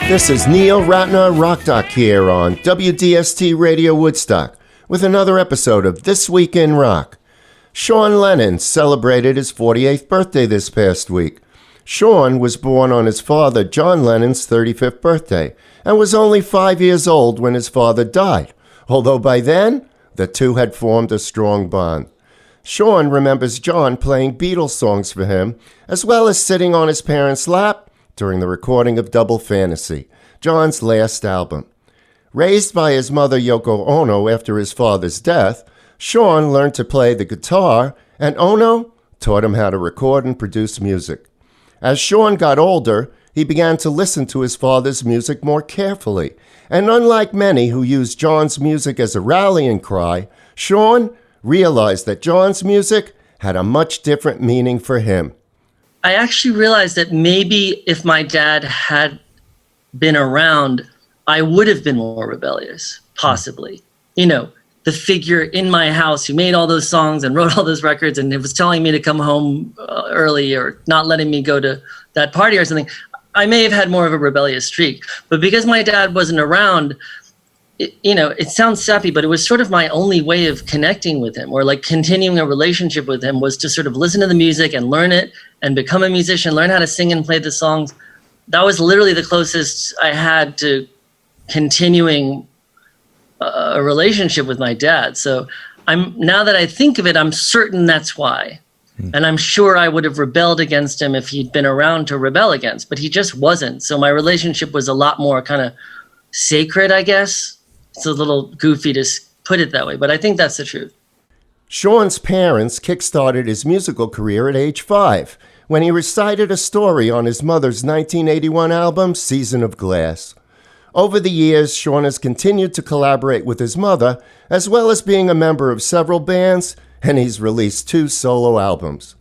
This is Neil Ratner Rock Doc here on WDST Radio Woodstock with another episode of This Week in Rock. Sean Lennon celebrated his 48th birthday this past week. Sean was born on his father John Lennon's 35th birthday and was only 5 years old when his father died, although by then the two had formed a strong bond. Sean remembers John playing Beatles songs for him, as well as sitting on his parents' lap during the recording of Double Fantasy, John's last album. Raised by his mother Yoko Ono after his father's death, Sean learned to play the guitar, and Ono taught him how to record and produce music. As Sean got older, he began to listen to his father's music more carefully, and unlike many who used John's music as a rallying cry, Sean realized that John's music had a much different meaning for him. I actually realized that maybe if my dad had been around, I would have been more rebellious, possibly. You know, the figure in my house who made all those songs and wrote all those records and it was telling me to come home early or not letting me go to that party or something. I may have had more of a rebellious streak, but because my dad wasn't around, it sounds sappy, but it was sort of my only way of connecting with him or like continuing a relationship with him was to sort of listen to the music and learn it and become a musician, learn how to sing and play the songs. That was literally the closest I had to continuing a relationship with my dad. So now that I think of it, I'm certain that's why. And I'm sure I would have rebelled against him if he'd been around to rebel against, but he just wasn't. So my relationship was a lot more kind of sacred, I guess. It's a little goofy to put it that way, but I think that's the truth. Sean's parents kickstarted his musical career at age 5 when he recited a story on his mother's 1981 album, Season of Glass. Over the years, Sean has continued to collaborate with his mother, as well as being a member of several bands, and he's released 2 solo albums.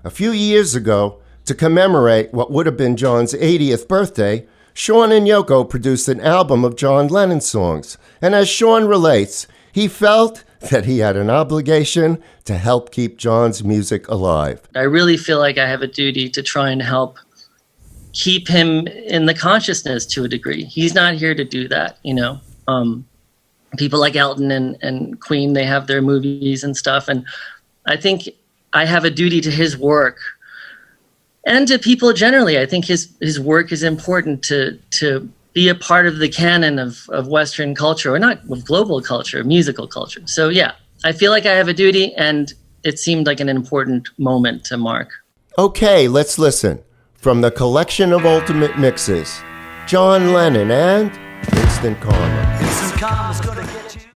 A few years ago, to commemorate what would have been John's 80th birthday, Sean and Yoko produced an album of John Lennon songs, and as Sean relates, he felt that he had an obligation to help keep John's music alive. I really feel like I have a duty to try and help keep him in the consciousness to a degree. He's not here to do that, People like Elton and Queen, they have their movies and stuff, and I think I have a duty to his work and to people generally. I think his work is important to be a part of the canon of Western culture, or not of global culture, musical culture. So yeah, I feel like I have a duty, and it seemed like an important moment to mark. Okay, let's listen. From the collection of ultimate mixes, John Lennon and Instant Karma. Instant Karma's gonna get